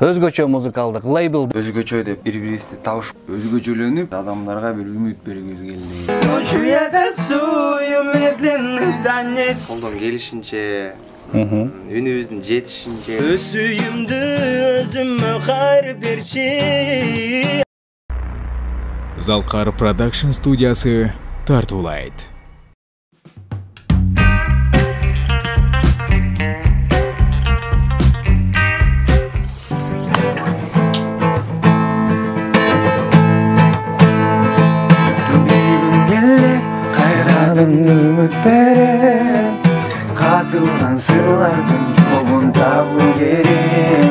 Өзгөчө музыкалдык лейбл. Өзгөчө деп бири-бирибизди табышып, өзгөчөлөнүп, адамдарга бир үмүт бергибиз келди. Колдон келишинче, үнүбүздүн жетишинче. Өсүйүмдү өзүмө кайрып берчи. Залкар Продакшн студиясы тартуулайт. Үмүт берем, катылган сырлардын жолун табуу керек.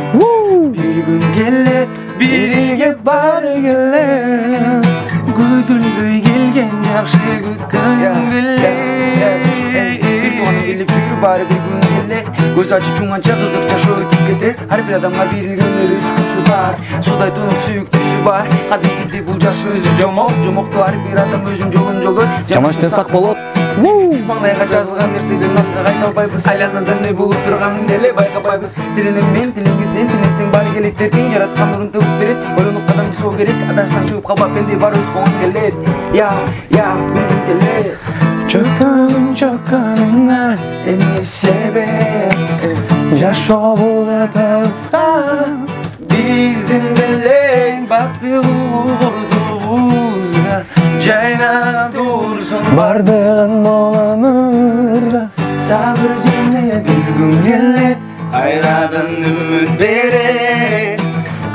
Бир күн келет, бирге бары келем. Күтүлбөй келген жакшы күткөн келет. Бир туганым келип жүрүп бары бир күн келет. Көз ачып жумганча кызык жашоо өтүп кетет. Ар бир адамга бир күн рызкысы бар. Судай тонук сүйүктүүсү бар. Кадимки бул жаш өзү жомок, жомокту ар бир адам өзүнүн жолун жолдойт. Жамаштансак болот. Маңдайга жазылган нерседен артка кайталбайбыз. Айланада эмне болуп турганын деле байкабайбыз. Тилиnim мен, тилиңи сен, тилиңсең баары келеттердин жараткан нурун төгүп берет. Ойлонуп кадам жасоо керек, адашсаң чыгып калбап пенде бар өз колун келет. Я, бир күн келет. Чөккөнүңө эмне себеп? Жашоо бул аталса, биздин деле бактылуулугубуз жайнап турсун. Бардыгын ол өмүрдө сабыр жеңе бир күн келет. Кайрадан үмүт берет,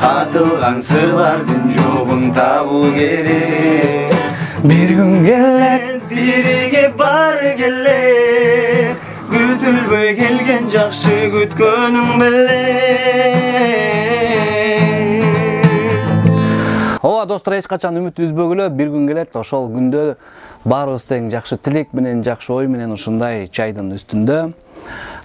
катылган сырлардын жолун табуу керек. Бир күн келет, бирге бары келет. Күтүлбөй келген жакшы күткөнүң белет. Ооба достор, эч качан үмүт үзбөгүлө, бир күн келет. Ошол күндө баарыбыз тең жакшы тилек менен, жакшы ой менен ушундай чайдын үстүндө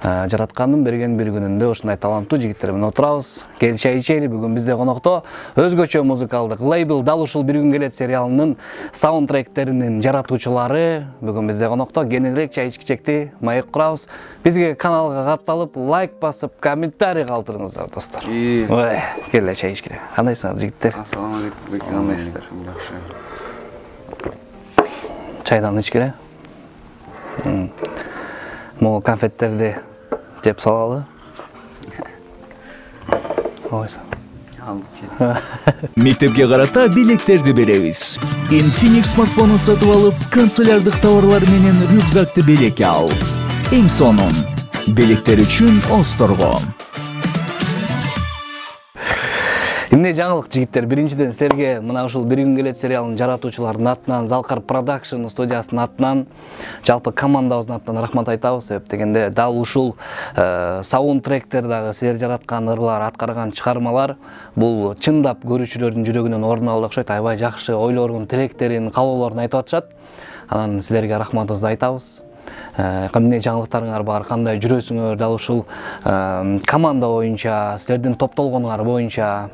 жараткандын берген бир күнүндө ушундай таланттуу жигиттер менен отурабыз. Кел чай ичели. Бүгүн бизде конокто өзгөчө музыкалдык лейбл дал ушул бир күн келет сериалынын саундтректеринин жаратуучулары бүгүн бизде конокто. Кененирээк чай ичкичекти маек курабыз. Бизге каналга катталып, лайк басып, комментарий калтырыңыздар достор. Келе чай ичкиле. Кандайсыңар жигиттер? Ассаламу алейкум, беки кандайсыздар? Жакшы. Чайдан ичкиле. Могу конфеттерди жеп салалы. Алайсың. Мектепке карата билектерди беребиз. Infinix смартфонун сатып алып, канцелярдык товарлар менен рюкзакты белекке ал. Эң сонун белектер үчүн Осторго. Эмне жаңылык жигиттер? Биринчиден силерге мына ушул бир күн келет сериалынын жаратуучуларынын атынан, Залкар Продакшн студиясынын атынан, жалпы командабыздын атынан рахмат айтабыз. Себеп дегенде дал ушул саундтректер дагы силер жараткан ырлар, аткарган чыгармалар бул чындап көрүүчүлөрдүн жүрөгүнөн орун алып окшойт. Аябай жакшы ойлорун, тилектерин, каалоолорун айтып атышат. Анан силерге рахматыбызды айтабыз. Эмне жаңылыктарыңар бар, кандай жүрөсүңөр, дал ушул команда боюнча, силердин топтолгонуңар боюнча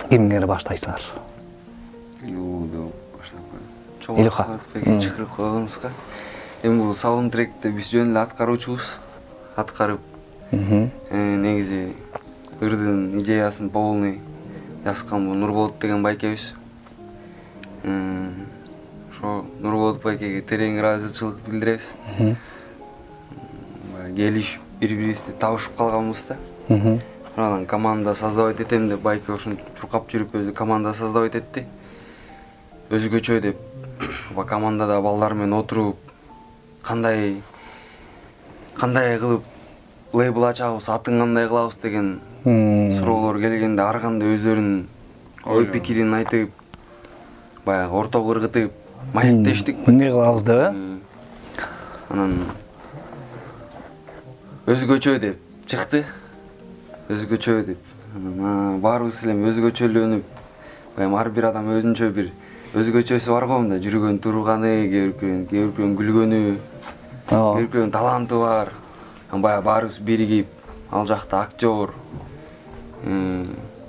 кимдер баштайсыңар? Илуду баштап коем. Илуха. Чакырып койгонубузга. Эми бул саундтректи биз жөн эле аткаруучубуз. Аткарып, негизи ырдын идеясын полный жазган бул Нурболот деген байкебиз. Ошо Нурболот байкеге терең ыраазычылык билдиребиз. Келишип, бири-бирибизди табышып калганбыз да. Анан команда создавать этем деп байке ошентип чуркап жүрүп өзү команда создавать этти. Өзгөчө деп командада балдар менен отуруп кандай кылып лейбл ачабыз, атын кандай кылабыз деген суроолор келгенде ар кандай өздөрүнүн ой пикирин айтып, баягы ортого ыргытып маектештик. Эмне кылабыз деп, Анан өзгөчө деп чыкты. Өзгөчө деп. Баарыбыз эле өзгөчөлөнүп, ар бир адам өзүнчө бир өзгөчөсү бар го мында, жүргөн турганы, кээ бирөөнүн күлгөнү, кээ бирөөнүн таланты бар. Баягы баарыбыз биригип, ал жакта актер,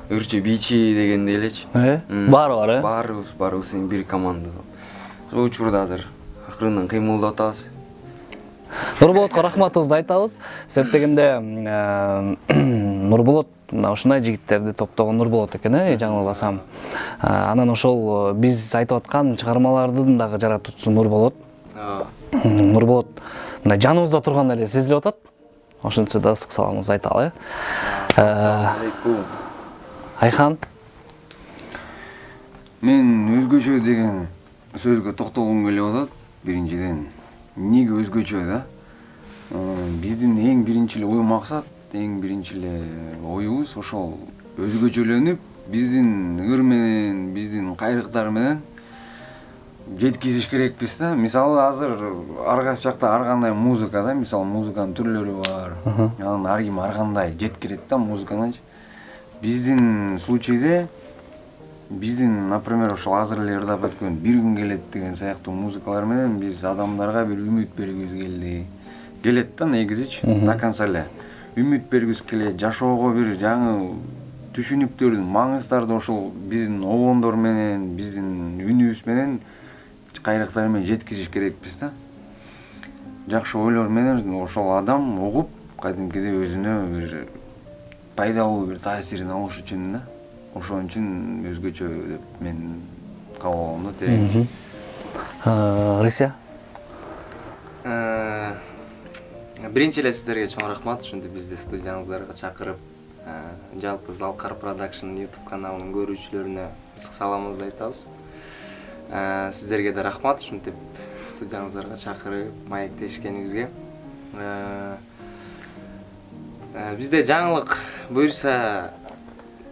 ырчы бийчи дегендей элечи. Баары бар, Баарыбыз бир команда. Ошол учурда азыр акырындан кыймылдап атабыз. Нурболотко рахматыбызды айтабыз. Себеп дегенде Нурболот, мына ушундай жигиттерди топтогон Нурболот экен, жаңылбасам. Анан ошол биз айтып аткан чыгармалардын дагы жаратуучусу Нурболот. Нурболот мындай жаныбызда тургандай эле сезилип атат. Ошон үчүн да ысык саламыбызды айталы. Assalamu alaikum. Айхан, Мен өзгөчө деген сөзгө токтолгум келип атат. Биринчиден, эмнеге өзгөчө да? Биздин эң биринчи эле ой максат, эң биринчи эле оюбуз ошол өзгөчөлөнүп, биздин ыр менен, биздин кайрыктар менен жеткизиш керекпиз да. Мисалы азыр ар кайсы жакта ар кандай музыка да, мисалы музыканын түрлөрү бар. Анан ар ким ар кандай жеткирет да музыканычы. Биздин случайда биздин, например, ошол азыр эле ырдап өткөн бир күн келет деген сыяктуу музыкалар менен биз адамдарга бир үмүт бергибиз келди. Келет да негизичи до конца эле. Үмүт бергибиз келет, жашоого бир жаңы түшүнүктөрдүн маңыздарды ошол биздин обондор менен, биздин үнүбүз менен кайрыктар менен жеткизиш керекпиз да. Жакшы ойлор менен ошол адам угуп, кадимкидей өзүнө бир пайдалуу бир таасирин алыш үчүн да. Ошон үчүн өзгөчө деп мен кабыл алам да терең. Рыся? Биринчи эле сиздерге чоң рахмат, ушинтип бизди студиябызга чакырып, жалпы Залкар Production YouTube каналынын көрүүчүлөрүнө ысык саламыбызды айтабыз. Сиздерге да рахмат, ушинтип студиябызга чакырып, маектешкениңизге. Бизде жаңылык буюрса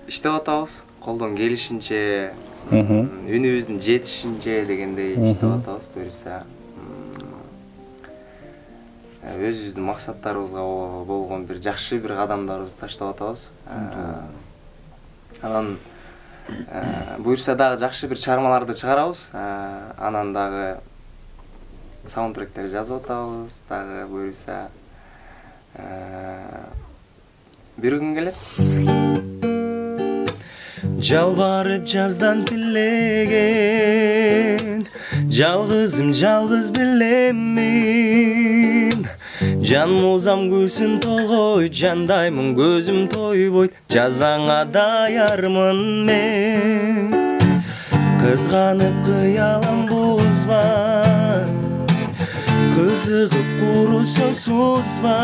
иштеп атабыз, колдон келишинче, үнүбүздүн жетишинче дегендей иштеп атабыз. Буюрса өзүбүздүн максаттарыбызга болгон бир жакшы бир кадамдарыбызды таштап атабыз. Анан буюрса дагы жакшы бир чыгармаларды чыгарабыз. Анан дагы саундтректер жазып атабыз. Дагы буюрса бир күн келет. Жалбарып жаздан тилеген, жалгызым жалгыз билемин. Жан музам күсүн толгойт, жандаймын көзүм тойбойт, жазаңа даярмын мен. Кызганып кыялым бузба, кызыгып куру сөз сузба.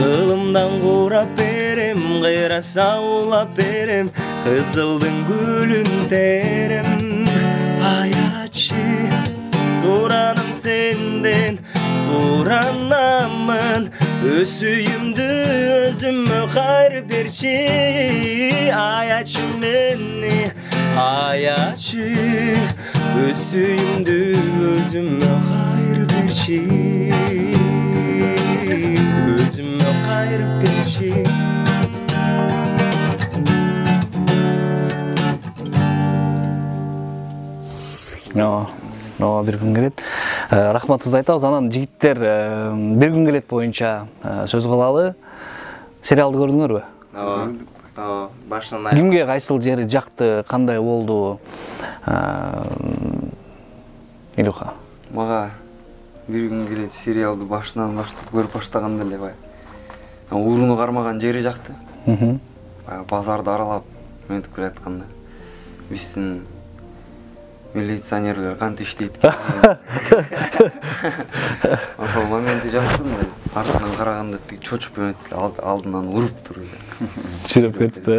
Кылымдан курап берем, кыйраса улап берем, кызылдын гүлүн терем. Аячы, сураным сенден, суранамын, өсүйүмдү өзүмө кайрып берчи. Аячы мени, аячы, өсүйүмдү өзүмө кайрып берчи. Özüme kayırıp geçi. Bir gün келет. Рахматыбызды айтабыз. Анан жигиттер бир күн келет боюнча сөз кылалы. Сериалды көрдүңөрбү? Ооба, башынан аяк. Кимге кайсыл жери жакты, кандай болду? Илюха. Мага бир күн келет сериалды башынан баштап көрүп баштаганда эле бай урууну кармаган жери жакты. Базарды аралап ментип келатканда биздин милиционерлер кантип иштейт экен. Ошол моменти жакты, мындай артынан караганда тиги чочуп эметти эле, алдынан уруп туруп эле. Түшүрүп кетти.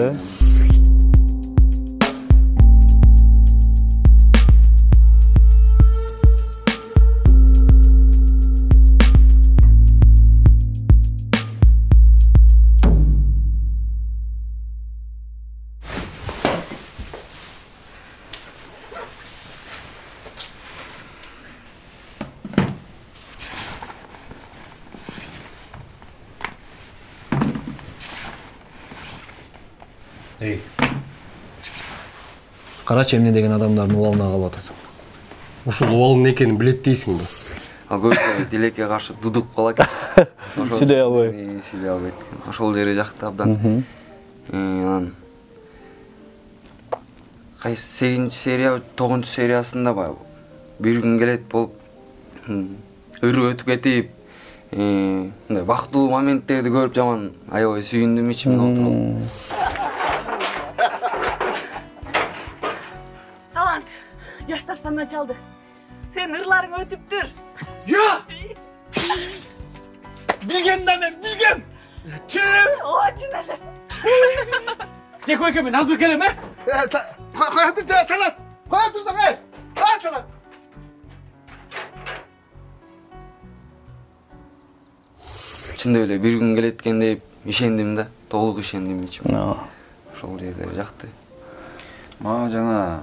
Карачы эмне деген адамдардын убалына калып атасың. Ушул убалдын экенин билет дейсиң да. Ал көбүнчө тилекке каршы дудук кала экен. Сүйлөй албай. Сүйлөй албайт экен. Ошол жери жакты абдан. Анан кайсы 8-чи серия, 9-чу сериясында бир күн келет болуп өрүп өтүп кетип, мындай бактылуу моменттерди көрүп жаман аябай сүйүндүм, ичимде отуруп. Талант, жаштар сандан чалды. Сен ырларың өтүптүр. Ya! Bilgem de ben, bilgem! Çiğnelim! О, чын эле. Çek o ekmeği, hazır gelin he? Koyatın talat! Koyatın sana! Koyatın talat! Ичинде эле бир күн келет экен деп ишендим да, толук ишендим ичимде. Ошол жерлер жакты. Мага жана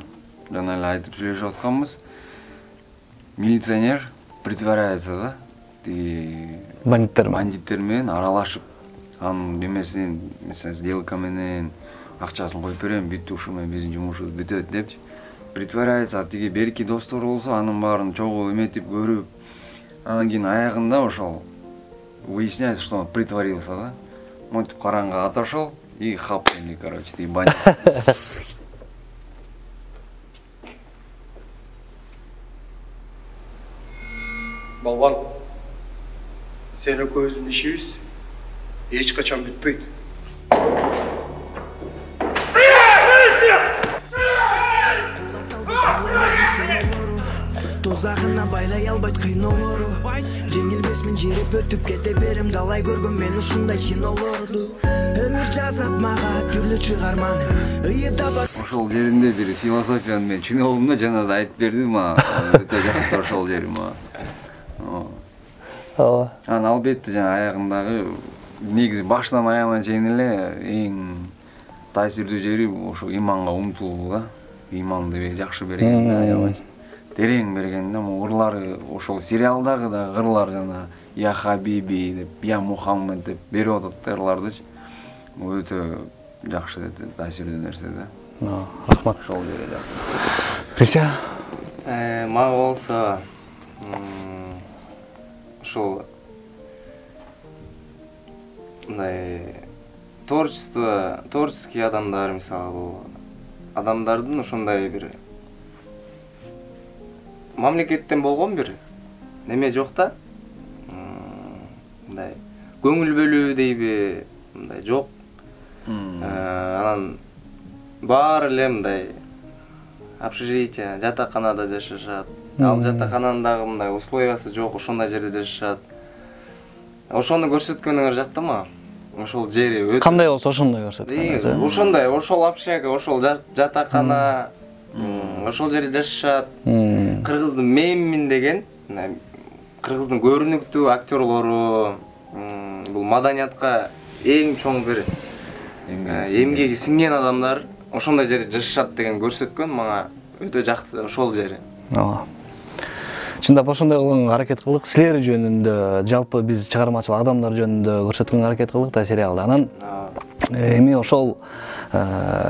эле айтып сүйлөшүп атканбыз. Милиционер притворяется, да? Бандиттер менен аралашып, анын немесин, мисалы, сделка менен акчасын коюп берем, бүттү ушул менен биздин жумушубуз бүтөт депчи. Притворяется, тиги берки достор болсо, анын баарын чогуу эметип көрүп, анан кийин аягында ошол выясняется, что он притворился, да? Монтип караңга отошел и хапнули, короче, ты бандит. Балбан, сен экөөбүздүн ишибиз эч качан бүтпөйт. Тозагына байлай албайт кыйноолору, жеңилбесмин жирип өтүп кете берем, далай көргөн мен ушундай кинолорду. Өмүр жазат мага түрлү чыгарманы, ыйыда бар. Ошол жеринде бир философияны мен түшүнө алдым да, жана да айтып бердим, өтө жакты ошол жери мага. Анан албетте жана аягындагы негизи башынан аягына чейин эле эң таасирдүү жери ошо иманга умтулуу да. Иманды жакшы берген да, аябай терең берген да. Ырлары ошол сериалдагы да ырлар жана Я Хабиби деп, Я Мухаммед деп берип атат да ырлардычы. Өтө жакшы таасирдүү нерсе да. Рахмат. Ошол жери жакшы. Прися? Мага болсо ошол мындай творческий адамдар, мисалы, адамдардын ошондой бир мамлекеттен болгон бир неме жок да. Мындай көңүл бөлүү дейби, мындай жок. Анан баары эле мындай общежитие, жатаканада жашашат. Ал жатакананын дагы мындай условиясы жок, ошондой жерде жашашат. Ошону көрсөткөнүңөр жакты ма? Ошол жери өтө кандай болсо ошондой көрсөткөн. Ошондой, ошол общага, ошол жатакана, ошол жерде жашашат. Кыргыздын менмин деген, кыргыздын көрүнүктүү актерлору, бул маданиятка эң чоң бир эмгеги сиңген адамдар ошондой жерде жашашат деген көрсөткөн мага өтө жакты ошол жери. Чындап ошондой кылганга аракет кылдык. Силер жөнүндө, жалпы биз чыгармачыл адамдар жөнүндө көрсөткөнгө аракет кылдык да сериалда. Анан эми ошол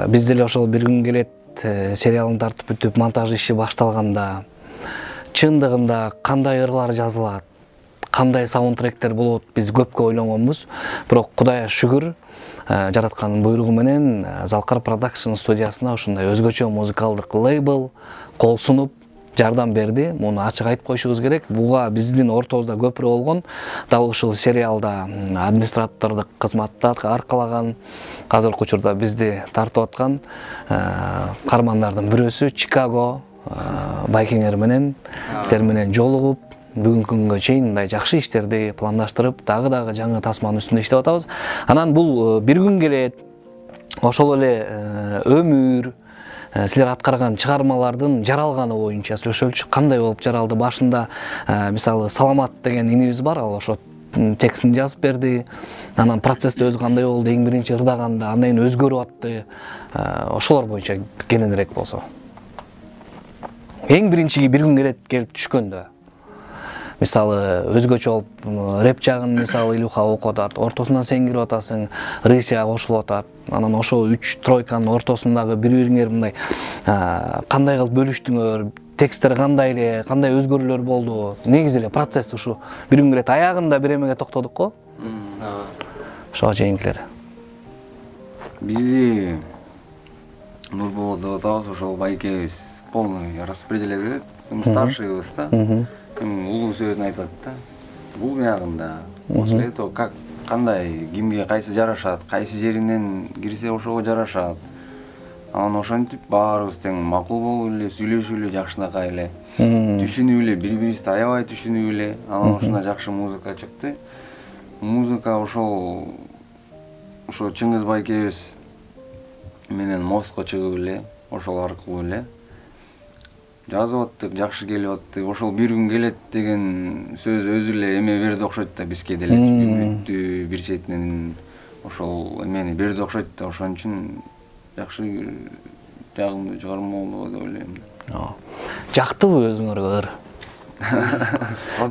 биз деле ошол бир күн келет сериалын тартып бүтүп монтаж иши башталганда чындыгында кандай ырлар жазылат, кандай саундтректер болот, биз көпкө ойлонгонбуз. Бирок Кудайга шүгүр, жараткандын буйругу менен Залкар Production студиясына ушундай өзгөчө музыкалдык лейбл кол сунуп жардам берди. Муну ачык айтып коюшубуз керек. Буга биздин ортобузда көпүрө болгон, дал ушул сериалда администратордук кызматта аркалаган, азыркы учурда бизди тартып аткан кармандардын бирөөсү Чикаго Байкингер менен силер менен жолугуп, бүгүнкү күнгө чейин мындай жакшы иштерди пландаштырып, дагы жаңы тасманын үстүндө иштеп атабыз. Анан бул бир күн келет, ошол эле өмүр, силер аткарган чыгармалардын жаралганы боюнча сүйлөшөлүчү. Кандай болуп жаралды? Башында мисалы Саламат деген инибиз бар, ал ошо текстин жазып берди. Анан процессте өзү кандай болду, эң биринчи ырдаганда андан өзгөрүп атты. Ошолор боюнча кененирээк болсо. Эң биринчи бир күн келип түшкөндө мисалы өзгөчө болуп рэп жагын мисалы Илюха окуп атат, ортосунан сен кирип атасың, Рысия кошулуп атат. Анан ошо 3 тройканын ортосундагы бири-бириңер мындай кандай кылып бөлүштүңөр, тексттер кандай эле, кандай өзгөрүүлөр болду? Негизи эле процесс ушу бир күн келет аягында бир эмеге токтодук го. Ошого чейинкилер. Бизди Нурболот деп атабыз, ошол байкебиз полный распределение, старшийбыз да. Улуу сөзүн айтат да. бул биягында после этого как кандай кимге кайсы жарашат, кайсы жеринен кирсе ошого жарашат. Анан ошентип баарыбыз тең макул болуп эле, сүйлөшүп эле жакшынакай эле. Түшүнүп эле, бири-бирибизди аябай түшүнүп эле. Анан ушундай жакшы музыка чыкты. Музыка ошол Чыңгыз байкебиз менен мостко чыгып эле, ошол аркылуу эле жазып аттык, жакшы келип атты. Ошол бир күн келет деген сөз өзү эле эме берди окшойт да бизге деле. Үмүттү бир четинен ошол эмени берди окшойт да, ошон үчүн жакшы жагымдуу чыгарма болду деп ойлойм. Жактыбы өзүңөргө?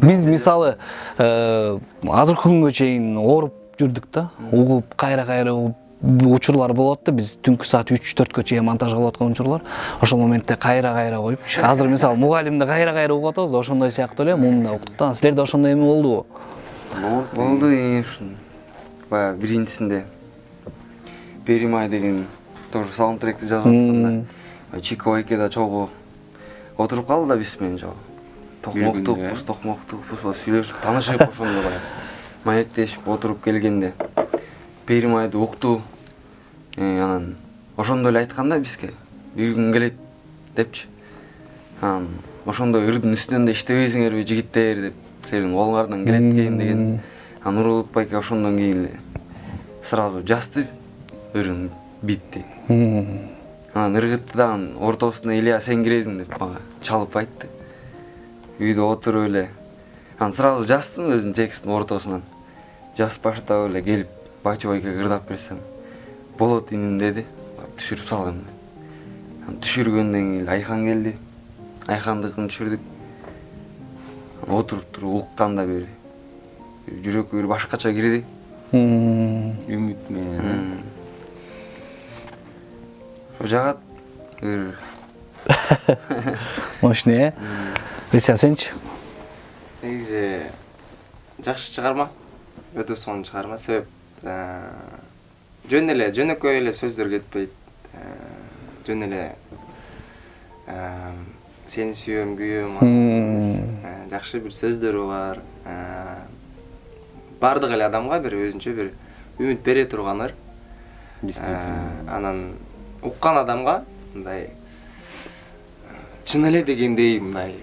Биз мисалы азыркы күнгө чейин ооруп жүрдүк да, угуп кайра угуп учурлар болот да, биз түнкү саат 3-4кө чейин монтаж кылып аткан учурлар. Ошол моментте кайра коюп, азыр мисалы мугалимди кайра угуп атабыз, ошондой сыяктуу эле муну уктук да. Силерде ошондой эме болдубу? Болду, ушун. Баягы биринчисинде Беримай деген тоже саундтректи жазып атканда Чико Байкеда чогуу отуруп калды да биз менен жогу. Токмоктукпуз, сүйлөшүп, таанышып ошондо баягы маектешип отуруп келгенде Беримайды укту. Анан ошондой эле айтканда бизге бир күн келет депчи. Анан ошондой ырдын үстүнөн да иштебейсиңерби жигиттер деп, сенин колуңардан келет экен деген. Анан Нурбулут байке ошондон кийин эле сразу жазды, ырын битти. Анан ыргытты дагы ортосуна Илья сен киресиң деп мага чалып айтты. Үйдө отуруп эле. Анан сразу жаздым өзүнүн текстин ортосунан. Жазып баштап эле келип Байчы байкеге ырдап берсем болот инин деди. Түшүрүп салгам. Анан түшүргөндөн кийин Айхан келди. Айхандыкын түшүрдүк. Отуруп туруп укканда бир жүрөккө бир башкача кирди. Үмүт менен. Жагат Мощный, Рися, сенчи? Негизи жакшы чыгарма, өтө сонун чыгарма. Себеп жөн эле жөнөкөй эле сөздөр кетпейт. Жөн эле сени сүйөм, күйөм, жакшы бир сөздөрү бар. Бардык эле адамга бир өзүнчө бир үмүт бере турганыр. Анан уккан адамга мындай чын эле дегендей мындай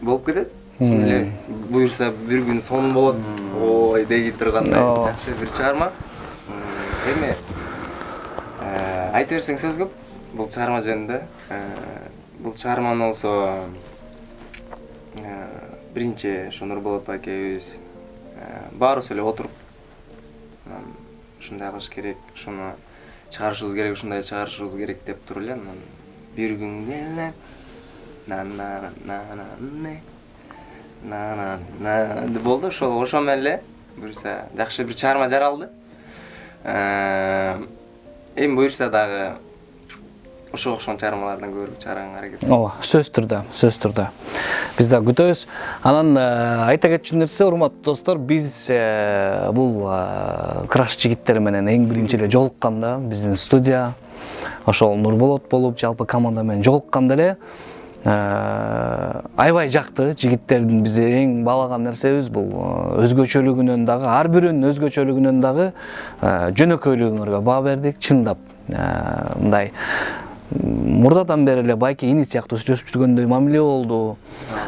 болуп кетет. Чын эле буюрса бир күн сонун болот. Ой деги тургандай жакшы бир чыгарма. Эми айта берсең сөз көп бул чыгарма жөнүндө. Бул чыгарманы болсо биринчи ошо Нурболот байкебиз баарыбыз эле отуруп ушундай кылыш керек, ушуну чыгарышыбыз керек, ушундай чыгарышыбыз керек деп туруп эле анан бир күн келе болду. Ошо менен эле буюрса жакшы бир чыгарма жаралды. Эми буюрса дагы ошого окшогон чыгармалардан көрүп чыгарганга аракет кылабыз. Ооба, сөз түрдө. Биз да күтөбүз. Анан айта кетчү нерсе, урматтуу достор, биз бул Краш жигиттер менен эң биринчи эле жолукканда биздин студия ошол Нурболот болуп, жалпы команда менен жолукканда эле аябай жакты. Жигиттердин бизге эң баалаган нерсебиз бул өзгөчөлүгүнөн дагы, ар биринин өзгөчөлүгүнөн дагы жөнөкөйлүгүңөргө баа бердик. Чындап мындай мурдадан бери эле байке ини сыяктуу сүйлөшүп жүргөндөй мамиле болду.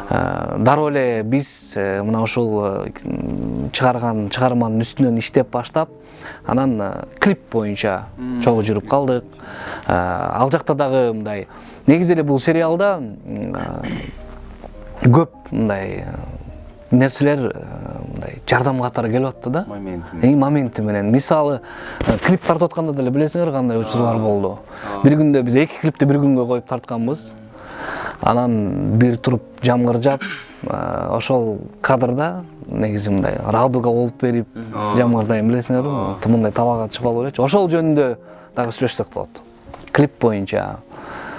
Дароо эле биз мына ушул чыгарган чыгарманын үстүнөн иштеп баштап, анан клип боюнча чогуу жүрүп калдык. Ал жакта дагы мындай негизи эле бул сериалда көп мындай нерселер мындай жардам катары келип атты да. Моменти менен. Мисалы, клип тартып атканда деле билесиңер кандай учурлар болду. Бир күндө биз 2 клипти бир күнгө коюп тартканбыз. Анан бир туруп жамгыржап, ошол кадрда негизи мындай радуга болуп берип, жамгырдайм билесиңерби, мындай талаага чыгып алып элечи. Ошол жөнүндө дагы сүйлөшсөк болот. Клип боюнча.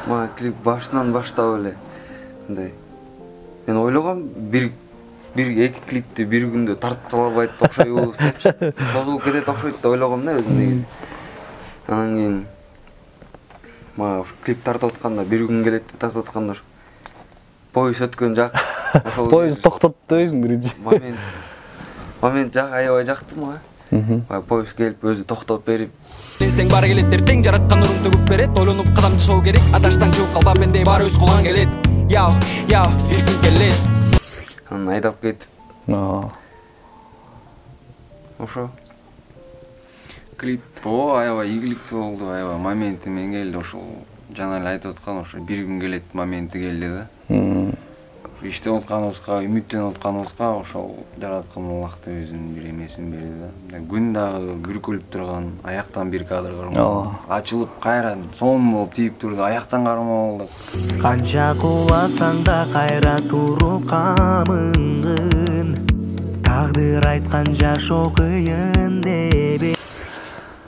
Мага клип башынан баштап эле мындай мен ойлогом бир 2 клипти бир күндө тартып албайт окшойбуз депчи. Созулуп кетет окшойт деп ойлогом да өзүм. Анан кийин мага клип тартып атканда бир күн келет деп тартып аткандар поезд өткөн жак Поезд токтотту дейсиң биринчи. Момент жак аябай жактым ага. Поезд келип өзү токтоп берип. Сен бары келеттер тең жараткан нурун төгүп берет. Ойлонуп кадам жасоо керек. Адашсаң жууп калба менде бары өз колуңан келет. Яу, бир күн келет. Анан айдап кетип. Ошо. Клип аябай ийгиликтүү болду, аябай моменти менен келди. Ошол жана эле айтып аткан ошо бир күн келет моменти келди да. Иштеп атканыбызга, үмүттөнүп атканыбызга ошол жараткан Аллахты өзүнүн бир эмесин берди да. Күн дагы бүркүлүп турган, аяктан бир кадр кармоо. Ачылып кайра сон болуп тийип турду, аяктан кармоо болду. Канча кууласаң да кайра туруп камыңгын. Тагдыр айткан жашоо кыйын деп.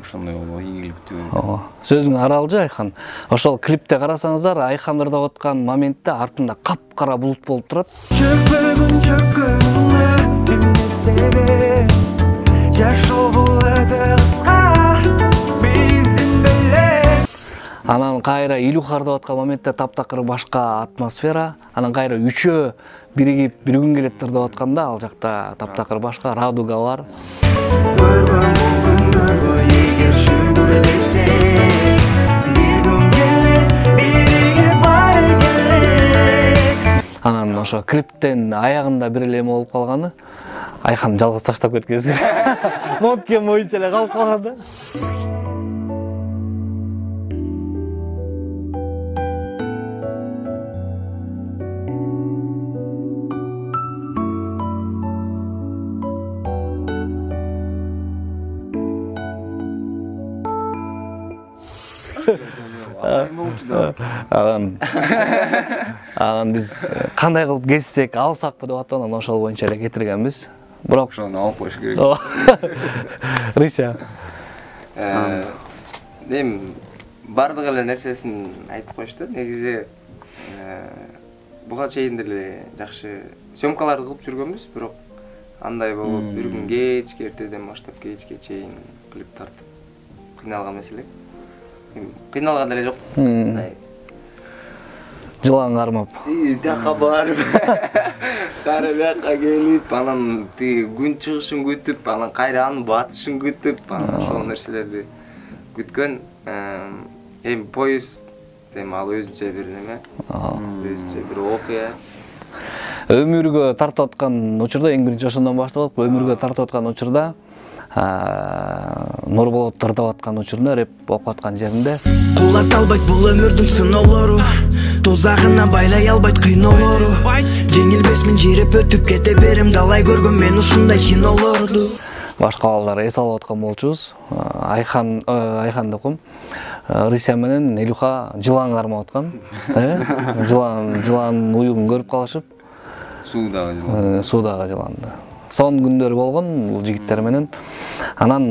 Ошондой болду, ийгиликтүү. Сөзүң аралжы Айхан. Ошол клипте карасаңыздар, Айхан ырдап аткан моментте артында капкара булут болуп турат. Чөкпөгүн эмнесебе жашоо бул өтө кыска биздин беле. Анан кайра Илюха ырдап аткан моментте таптакыр башка атмосфера. Анан кайра үчөө биригип бир күн келет ырдап атканда ал жакта таптакыр башка радуга бар. Көргөн күндөргө эгер шүгүр десе бир күн келет бириге бары келет. Анан ошо клиптен аягында бир эле эме болуп калганы Айхан жалгыз таштап кеткенсиң. Монткен боюнча эле калып калган да. Анан биз кандай кылып кезсек алсакпы деп аттан анан ошол боюнча эле кетиргенбиз. Бирок ошону алып коюш керек. Рыся. Эми бардык эле нерсесин айтып коюшту. Негизи буга чейин деле жакшы съемкаларды кылып жүргөнбүз, бирок андай болуп бир күн кечке эртеден баштап кечке чейин клип тартып кыйналган маселе. Кыйналган деле жокпуз. Жылан кармап. Тияка барып, кайра бияка келип, анан тиги күн чыгышын күтүп, анан кайра анын батышын күтүп, анан ошол нерселерди күткөн. Эми поезд ал өзүнчө бир неме, өзүнчө бир окуя. Өмүргө тартып аткан учурда, эң биринчи ошондон башталып, өмүргө тартып аткан учурда Нурболот ырдап аткан учурунда, рэп окуп аткан жеринде Кулат албайт бул өмүрдүн сыноолору, тозагына байлай албайт кыйноолору. Жеңилбесмин жирип өтүп кете берем, далай көргөн мен ушундай кинолорду. Башка балдар эс алып аткан болчубуз. Айхан докум. Рыся менен Илюха жылан кармап аткан. Жылан уюгун көрүп калышып. Суудагы жыланды. Сон күндөр болгон бул жигиттер менен. Анан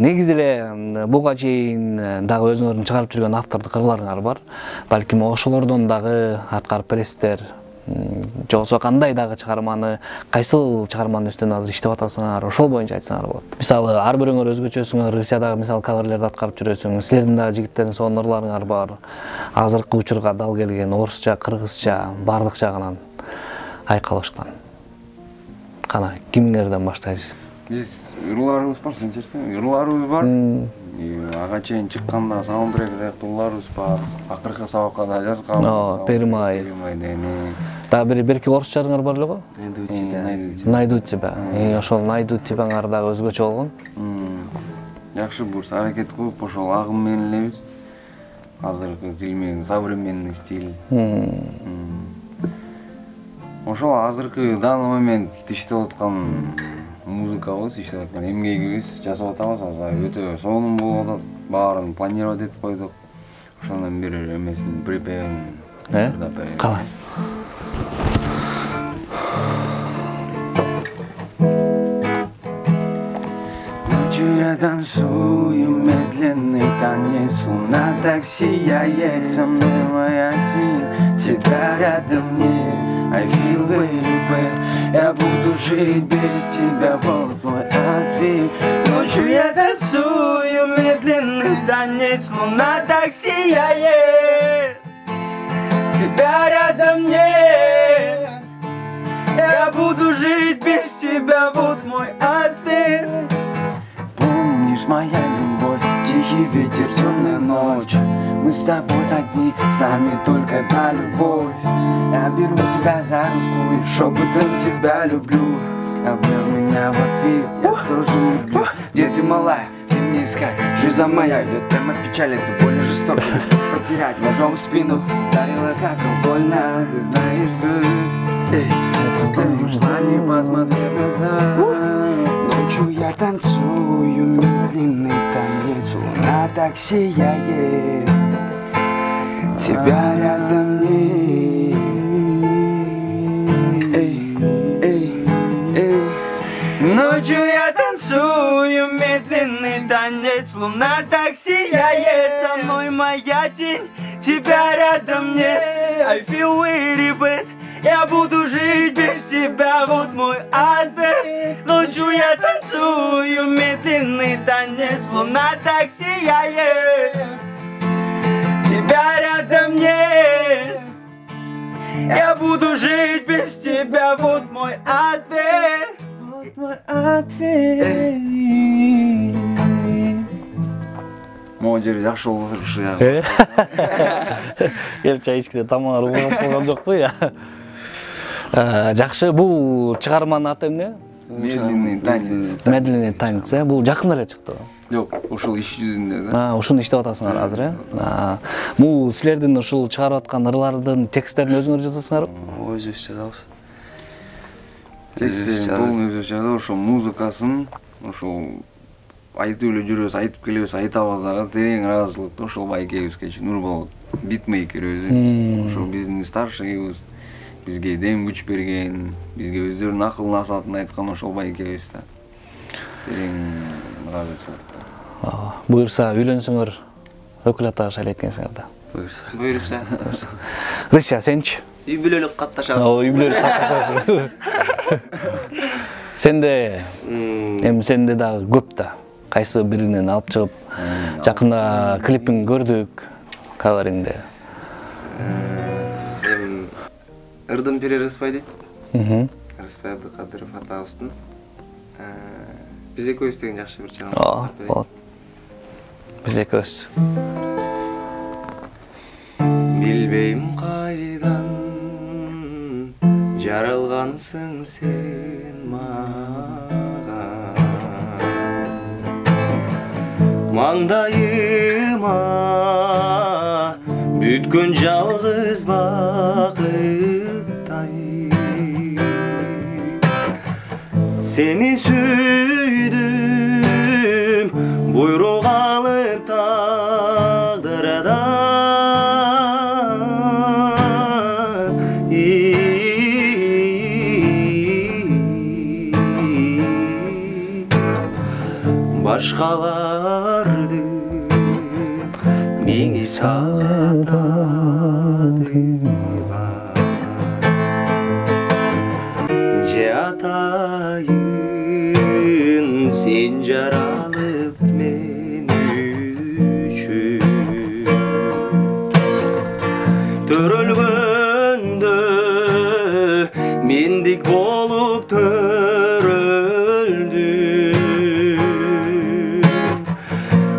негизи эле буга чейин дагы өзүңөрдүн чыгарып жүргөн автордук кырларыңар бар. Балким ошолордон дагы аткарып бересиздер. Жоксо кандай дагы чыгарманы, кайсыл чыгарманын үстүнө азыр иштеп атасыңар, ошол боюнча айтсаңар болот. Мисалы, ар бирөөңөр өзгөчөсүңөр, Рысядагы мисалы каверлерди аткарып жүрөсүң, силердин дагы жигиттердин сонун ырларыңар бар. Азыркы учурга дал келген орусча, кыргызча, бардык жагынан айкалышкан. Кана, кимдерден баштайбыз? Биз ырларыбыз бар, сен чертең, ырларыбыз бар. Ага чейин чыкканда саундтрек сыяктуу ырларыбыз бар. Акыркы сабакка да жазганбыз. Пермай. Дагы бир берки орусчаларыңар бар эле го? Найду тебя. Ошол найду тебаңар дагы өзгөчө болгон. Жакшы бурс аракет кылып, ошол агым менен элебиз. Азыркы стиль менен современный стиль. Ошол азыркы данный момент иштеп аткан музыкабыз, иштеп аткан эмгегибиз жасап атабыз. Азыр өтө сонун болуп атат. Баарын планировать этип койдук. Ошондон бир эмесин припевин. Калай. Я танцую медленный танец, луна так сияет, со мной моя тень, тебя рядом нет. I feel very bad, я буду жить без тебя, вот мой ответ. Ночью я танцую медленный танец, луна так сияет, тебя рядом нет. Я буду жить без тебя, вот мой ответ. Помнишь, моя любовь, тихий ветер, темная ночь. Мы с тобой одни, с нами только одна любовь. Я беру тебя за руку и шепотом тебя люблю. Обнял меня в ответ, я тоже люблю. Где ты, малая? Ты мне искать, жизнь моя идет прямо в печаль, это больно жестоко. Потерять ножом в спину, дарила как больно, ты знаешь, ушла, не посмотри в глаза. Ночью я танцую медленный танец, луна так сияет, тебя рядом нет. Ночью я танцую медленный танец, луна так сияет, со мной моя тень, тебя рядом нет. I feel very bad, я буду жить без тебя, вот мой ответ. Ночью я танцую медленный танец, луна так сияет, тебя рядом нет. Я буду жить без тебя, вот мой ответ. Могу жери жакшы болуп турчу я. Келип чай ичкиде тамагы угуп калган жокпу я. Жакшы, бул чыгарманын аты эмне? Медленный танец. Медленный танец, бул жакында эле чыкты. Жок, ушул иш жүзүндө да. Ушуну иштеп атасыңар азыр, Бул силердин ушул чыгарып аткан ырлардын тексттерин өзүңөр жазасыңарбы? Өзүбүз жазабыз. Тексттерин толун өзүбүз жазабыз, ошол музыкасын, ошол айтып эле жүрөбүз, айтып келебиз, айтабыз дагы терең ыраазычылыкты ошол байкебизге Нурболот битмейкер өзү. Ошол биздин старшыйыбыз, бизге дем күч берген, бизге өздөрүнүн акыл насаатын айткан ошол байкебиз да. Терең ыраазычылык. Буюрса үйлөнсөңөр өкүл атага шайлайт экенсиңер да. Буюрса. Рыся, сенчи? Үй бүлөлүк катташабыз. Үй бүлөлүк катташасың. Сенде сенде дагы көп да. Кайсы биринен алып чыгып, жакында клипиң көрдүк, кавериңде. Ырдын Пире Рыспай дейт. Рыспай Абдыкадыров атабыздын. Биз экөөбүз деген жакшы бир чыгым. Болот. Биз экөөбүз. Билбейм кайдан жаралгансың сен мага, маңдайыма бүткөн жалгыз бакыттай. Seni süydüm, buyruk alıp tağdırdan. Başkalardı, beni sağdadı. Atayın sen jaralıp men üçün, törülgöndö mendik bolup törüldüm.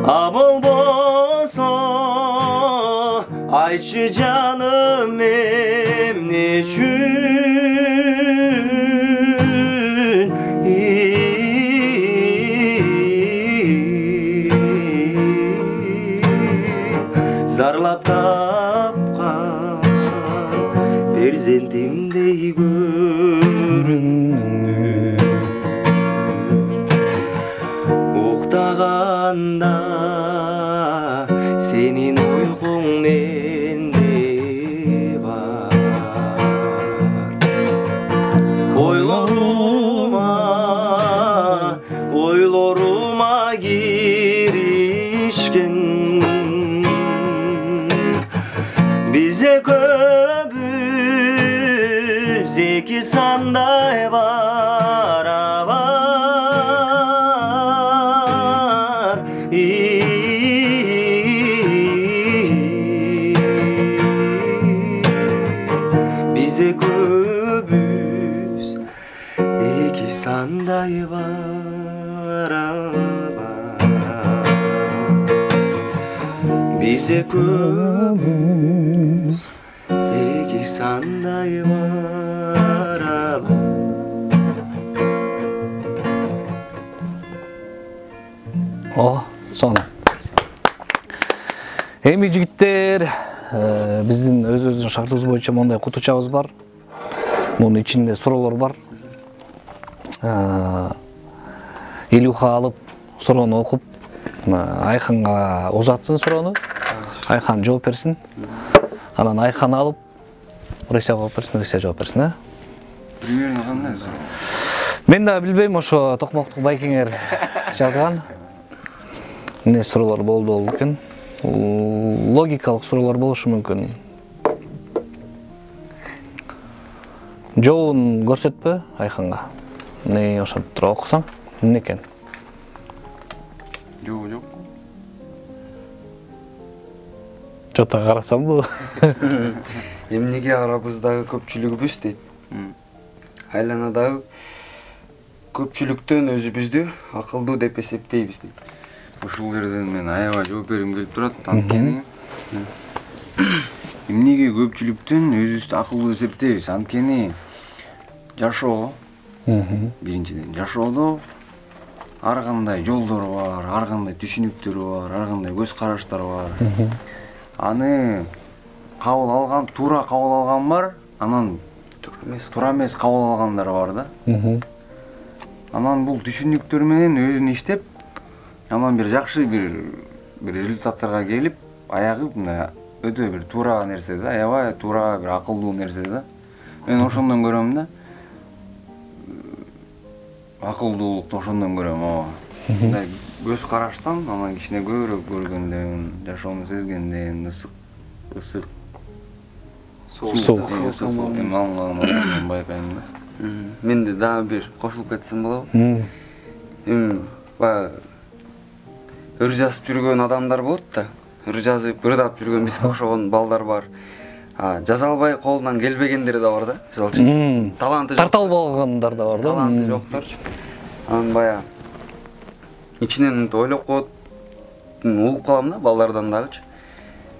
Abol bolsa ayçı canım emneçün. Zarlap tapkan perzendimdey göründü. Uktaganda senin uykun mende var. Oylarıma girişken bize köbüz iki sanday barabar. Bize köbüz Bize kömüz iki sanday var abi. Oh, son. Эми жигиттер, биздин өзүбүздүн шартыбыз боюнча мондай кутучабыз бар. Мунун ичинде суроолор бар. Илюха алып, суроону окуп, Айханга узатсын суроону. Айхан жооп берсин. Анан Айхан алып, Рыся жооп берсин, Рыся жооп берсин, Примерно кандай? Мен да билбейм, ошо Токмоктук Байкеңер жазган. Не суроолор болду экен. Логикалык суроолор болушу мүмкүн. Жоон көрсөтпө Айханга. Не ошентип туруп окусаң, эмне экен? Жок. Жота карасамбы? Эмнеге арабыздагы көпчүлүгүбүз дейт. Айланадагы көпчүлүктөн өзүбүздү акылдуу деп эсептейбиз дейт. Ушул жерден мен аябай жооп бергим келип турат. Анткени эмнеге көпчүлүктөн өзүбүздү акылдуу эсептейбиз? Анткени жашоо, биринчиден жашоодо ар кандай жолдор бар, ар кандай түшүнүктөр бар, ар кандай көз караштар бар. Аны туура кабыл алган бар, анан туура эмес кабыл алгандар бар да. Анан бул түшүнүктөр менен өзүн иштеп, анан бир жакшы бир результаттарга келип, аягы мына өтө бир туура нерсе да, аябай туура бир акылдуу нерсе да. Мен ошондон көрөм да. Акылдуулукту ошондон көрөм, мындай көз караштан, анан кичине көбүрөөк көргөндөн, жашоону сезгенден, ысык суук эмалган байкайм да. Мен де дагы бир кошулуп кетсем болобу? Баягы ыр жазып жүргөн адамдар болот да. Ыр жазып, ырдап жүргөн бизге окшогон балдар бар. Жаза албай колунан келбегендер да бар да. Мисалы үчүн таланты жок. Тартал болгондар да бар да. Таланты жокторчу. Анан баягы ичинен ойлоп коет, угуп калам да балдардан дагычы.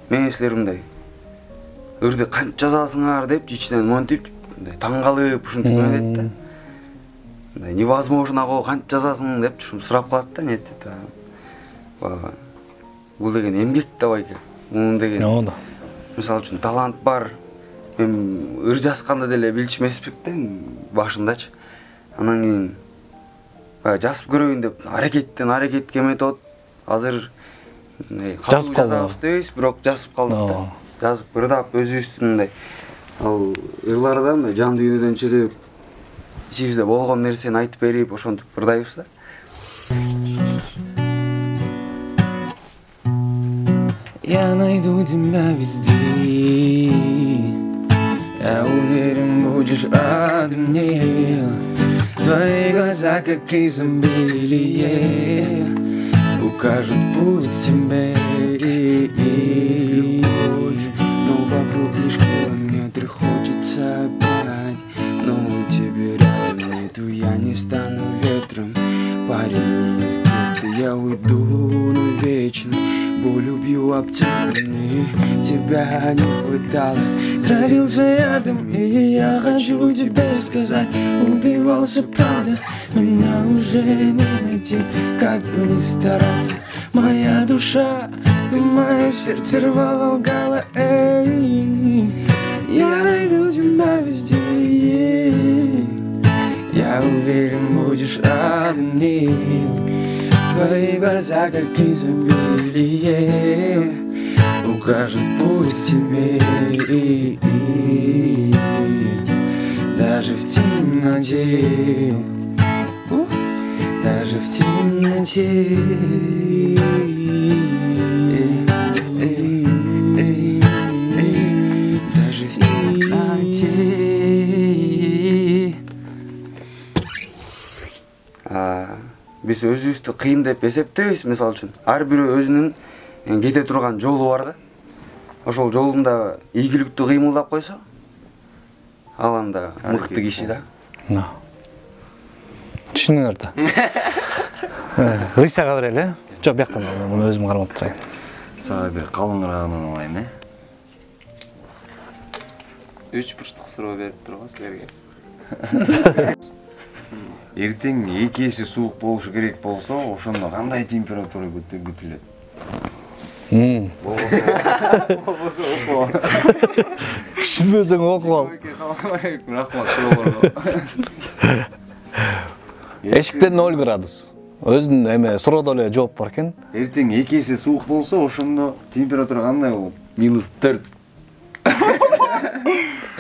Мен силер мындай ырды канча жазасыңар деп ичинен монтип, мындай таң калып ушинтип ойлойт да. Мындай невозможно го канча жазасың деп сурап калат да, нетип. Бул деген эмгек да байке. Мунун деген. Мисалы үчүн талант бар. Мен ыр жазганда деле билчү эмеспик да башындачы. Анан кийин жазып көрөйүн деп аракетке метод. Азыр жазып калабыз дейбиз, бирок жазып калдык да. Жазып ырдап өзүбүздүн мындай ал ырларда мындай жан дүйнөдөн чыгып, ичибизде болгон нерсени айтып берип, ошентип ырдайбыз да. Я найду тебя везде, я уверен, будешь рад мне. Твои глаза, как изобилие, укажут путь к тебе. Но вокруг лишь километр, хочется опять. Но у тебя рядом нету, я не стану ветром. Парень не из гетто, я уйду навечно. Болью бью об темни, тебя не хватало. Травился ядом, и я хочу тебе сказать. Убивался, правда, меня уже не найти. Как бы ни стараться, моя душа, ты мое сердце рвала, лгала. Я найду тебя везде, я уверен, будешь рад мне. Твои глаза, как изобилие, укажут путь к тебе. Даже в темноте, даже в темноте. Даже в темноте. Биз өзүбүздү кыйын деп эсептейбиз, мисалы үчүн. Ар бирөө өзүнүн кете турган жолу бар да. Ошол жолунда ийгиликтүү кыймылдап койсо, ал анда мыкты киши да. Түшүнүңөр да. Рысяга берели, жок бияктан муну өзүм кармап турайын. Сага бир калыңыраагынан алайын, 3 бурчтук суроо берип турган силерге. Эртең 2 эсе суук болушу керек болсо, ошондо кандай температура күтүлөт? Болбосо окуп. Түшүнбөсөң окуп ал. Рахмат суроолорго. Эшиктен 0 градус. Өзүнүн эме суроодо эле жооп бар экен. Эртең 2 эсе суук болсо, ошондо температура кандай болот? -4.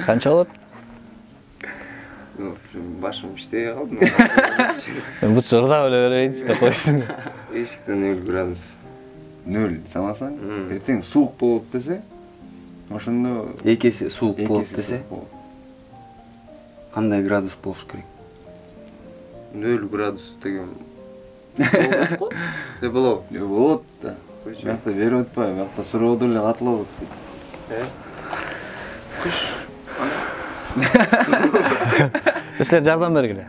Канча болот? Башым иштей калды. Бут жордап эле берейинчи деп койсуң. Эшиктен 0 градус. 0 санасаң, эртең суук болот десе, ошондо 2 эсе суук болот десе, кандай градус болуш керек? 0 градус деген болот. Болот да. Бuyakta берип атпайбы, бuyakta суроодо эле катылып атпайбы. Кыш. Силер жардам бергиле.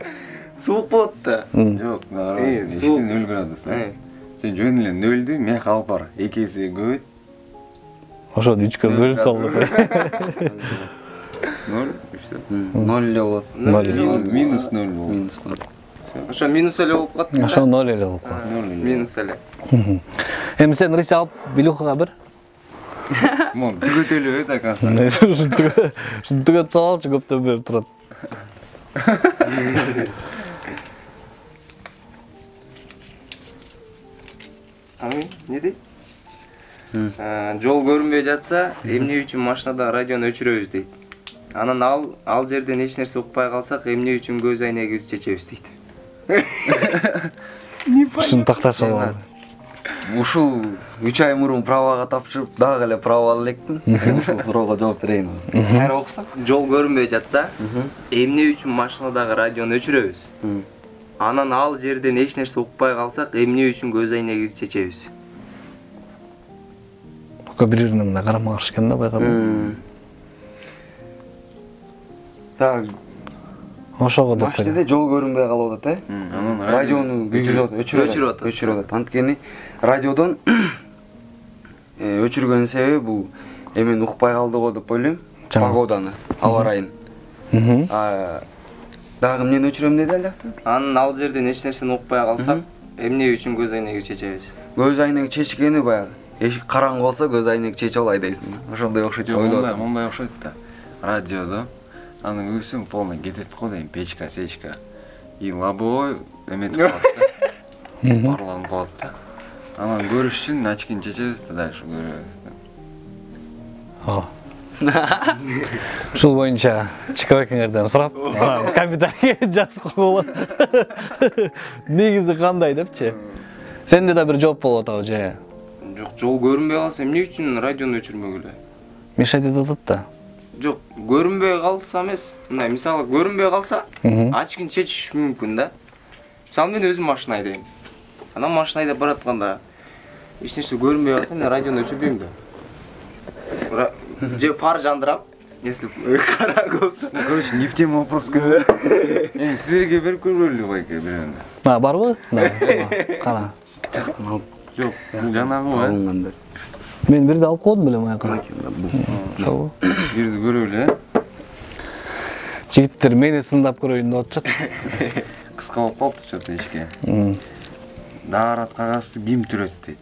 Суук болот да. Жок, карабайсың, эшиктен 0 градус. Сен жөн эле 0ду мек алып бар, 2 эсе көбөйт. Ошону 3кө бөлүп салдык. 0, 0 эле болот. -0 болот. Ошо минус эле болуп калат. Ошо 0 эле болуп калат. Минус эле. Эми сен рис алып Билухага бир. Мон түгөтөлүп экансың. Ушуну түгөтүп салалычы көптөн бери турат. Не дейт? Жол көрүнбөй жатса, эмне үчүн машинада радиону өчүрөбүз дейт. Анан ал жерден эч нерсе укпай калсак, эмне үчүн көз айнегибизди чечебиз дейт. Ушуну такташ алам. Ушул 3 ай мурун правага тапшырып, дагы эле права ала электим. Ушул суроого жооп берейин. Кайра окусак? Жол көрүнбөй жатса, эмне үчүн машинадагы радиону өчүрөбүз? Анан ал жерден эч нерсе укпай калсак, эмне үчүн көз айнегибизди чечебиз? Бири-бирине мындай карама-каршы экен да байкадым. Так. Ошого деп Машинада жол көрүнбөй калып атат, радиону өчүрүп атат. Анткени радиодон өчүргөн себеби бул эмени укпай калдыго деп ойлойм. Погоданы, аба ырайын. Дагы эмнени өчүрөм деди ал жакта? Анан ал жерден эч нерсени укпай калсак, эмне үчүн көз айнегибизди чечебиз? Көз айнеги чечкени баягы. Эшик караңгы болсо көз айнеги чечип алай дейсиң. Ошондой окшойт ойлоп. Мондай окшойт да. Радиодо анын үсүң полный кетет го дейм, печка, сечка. И лобовой эметип калат да. Барланып калат да. Анан көрүш үчүн очкини чечебиз да, дальше көрөбүз. Ушул боюнча чекебекеңерден сурап, комментарийге жазып койгула. Негизи кандай депчи? Сенде да бир жооп болуп атабы же? Жок, жол көрүнбөй калса эмне үчүн радиону өчүрмөгүлө? Мешать этип атат да. Жок, көрүнбөй калса эмес, мындай мисалы көрүнбөй калса, очкини чечиш мүмкүн да. Мисалы мен өзүм машина айдайм. Анан машина айдап баратканда эч нерсе көрүнбөй калса, мен радиону өчүрбөйм да. Же фар жандырам, если караңгы болсо. Короче, не в тему вопрос. Эми силерге берип көрбөйлү байке бирөөнү. Барбы? Кана. Жок, жанагы алынганда. Мен бирди алып койдум белем айкын. Ошо. Бирди көрөлү, Жигиттер мени сындап көрөйүн деп атышат. Кыска болуп калыптыр что-то ичке. Даарат кагазды ким түрөт дейт.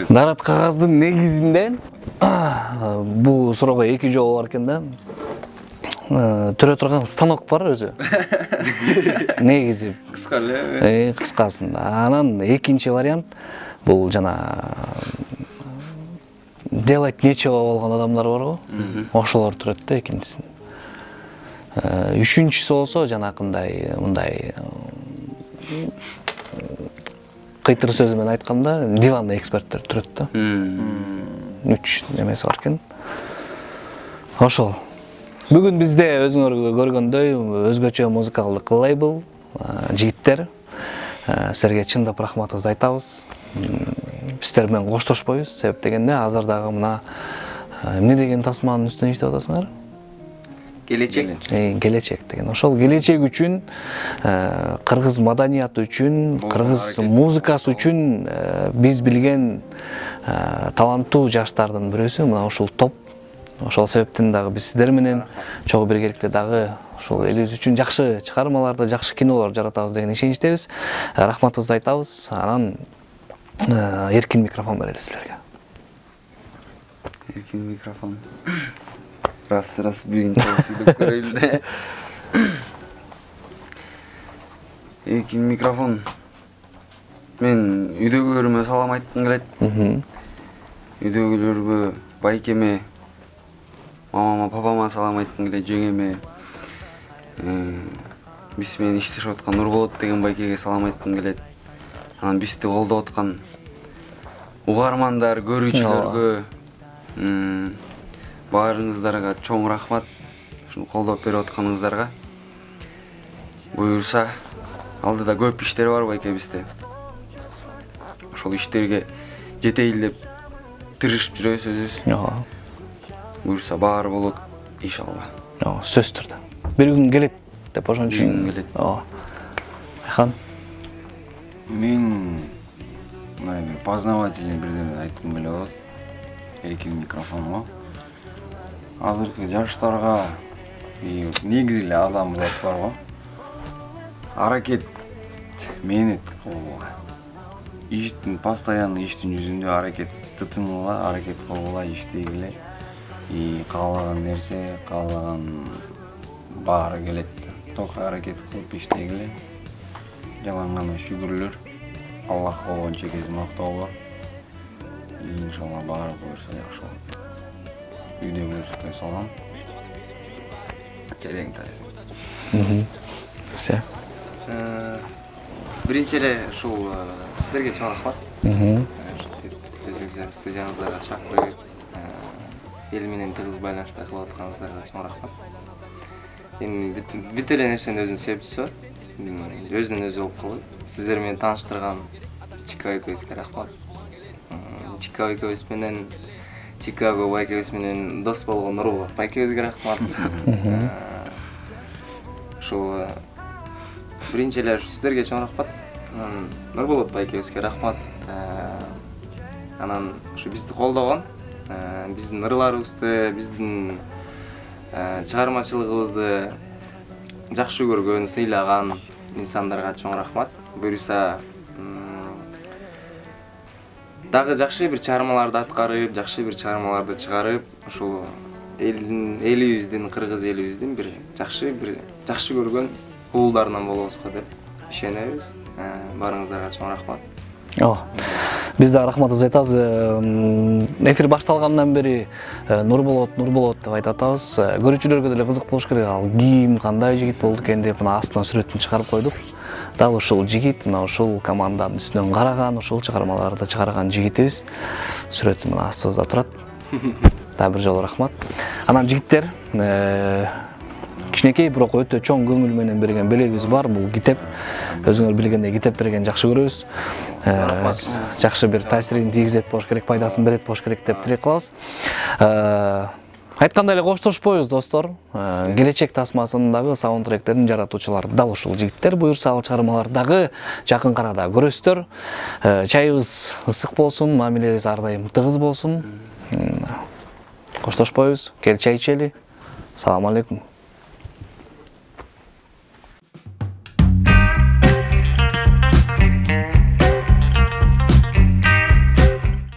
Даарат кагаздын негизинде бул суроого 2 жол бар экен да. Түрө турган станок бар өзү. Негизи кыска эле. Кыскасында. Анан экинчи вариант бул жана делать нечего болгон адамдар барбы? Ошолор турат да экинчисин. Үчүнчүсү болсо жанакындай мындай кыйтыр сөзү менен айтканда диванный эксперттер турат да. 3 немеси бар экен. Ошол. Бүгүн бизде өзүңөр көргөндөй өзгөчө музыкалдык лейбл жигиттер. Силерге чындап рахматыбызды айтабыз. Биздер менен коштошпойбуз. Себеп дегенде азыр дагы мына эмне деген тасманын үстүнө иштеп атасыңар? келечек деген. Ошол келечек үчүн, кыргыз маданияты үчүн, кыргыз музыкасы үчүн биз билген таланттуу жаштардын бирөөсү мына ушул топ. Ошол себептен дагы биз сиздер менен чогуу биргеликте дагы ушул элибиз үчүн жакшы чыгармаларды, жакшы кинолор жаратабыз деген ишеничтебиз. Рахматыбызды айтабыз. Анан эркин микрофон берели силерге. Эркин микрофон. Раз биринчи сүйлөп көрөйүн да. Эркин микрофон. Мен үйдөгүлөрүмө салам айткым келет. Үйдөгүлөргө, байкеме, мамама, папама салам айткым келет, жеңеме. Биз менен иштешип аткан Нурболот деген байкеге салам айткым келет. Анан бизди колдоп аткан угармандар, көрүүчүлөргө, баарыңыздарга чоң рахмат. Ушуну колдоп берип атканыңыздарга. Буюрса, алдыда көп иштер бар байке бизде. Ошол иштерге жетейин деп тырышып жүрөбүз өзүбүз. Буюрса баары болот иншалла. Сөз түрдө. Бир күн келет деп ошон үчүн келет. Айхан. Мен бир познавательный бирдеме айткым келип атат. Эркин микрофонго. Азыркы жаштарга негизи эле адамзат барго. Аракет, мээнет кылууга. Иштин постоянно иштин жүзүндө аракет тытынгыла, аракет кылгыла, иштегиле. Каалаган нерсе, каалаган баары келет. Ток аракет кылып иштегиле. Жалаң гана шүгүрлөр. Аллах болгончо кез мактоолор. Иншалла баары буюрса жакшы болот. Үйдөгүлөргө салам. Керең тайыз. Все. Биринчи эле ушул сиздерге чоң рахмат. Студиябызга чакырып, эл менен тыгыз байланышта кылып атканыңыздарга чоң рахмат. Эми бүт эле нерсенин өзүнүн себепчиси бар. Өзүнөн өзү болуп калды. Сиздер менен тааныштырган Чикаго экөөбүзгө рахмат. Чикаго экөөбүз менен Чикаго байкебиз менен дос болгон Нурболот байкебизге рахмат. Ушул биринчи эле сиздерге чоң рахмат. Нурболот байкебизге рахмат. Анан ушу бизди колдогон, биздин ырларыбызды, биздин чыгармачылыгыбызды жакшы көргөн, сыйлаган инсандарга чоң рахмат. Буюрса дагы жакшы бир чыгармаларды аткарып, жакшы бир чыгармаларды чыгарып, ушул элибиздин, кыргыз элибиздин бир жакшы көргөн уулдарынан болобузго деп ишенебиз. Баарыңыздарга чоң рахмат. Биз да рахматыбызды айтабыз. Эфир башталгандан бери Нурболот деп айтып атабыз. Көрүүчүлөргө деле кызык болуш керек. Ал ким, кандай жигит болду экен деп мына астынан сүрөтүн чыгарып койдук. Дал ушул жигит, мына ушул команданын үстүнөн караган, ушул чыгармаларды чыгарган жигитибиз. Сүрөтү мына астыбызда турат. Да бир жолу рахмат. Анан жигиттер, кичинекей бирок өтө чоң көңүл менен берген белегибиз бар. Бул китеп. Өзүңөр билгендей китеп берген жакшы көрөбүз. Жакшы бир таасирин тийгизет болуш керек, пайдасын берет болуш керек деп тилек кылабыз. Айткандай эле коштошпойбуз достор. Келечек тасмасындагы саундтректердин жаратуучулары дал ушул жигиттер. Буюрса ал чыгармаларды дагы жакын карада көрөсүздөр. Чайыбыз ысык болсун, мамилебиз ар дайым тыгыз болсун. Коштошпойбуз. Кел чай ичели. Салам алейкум.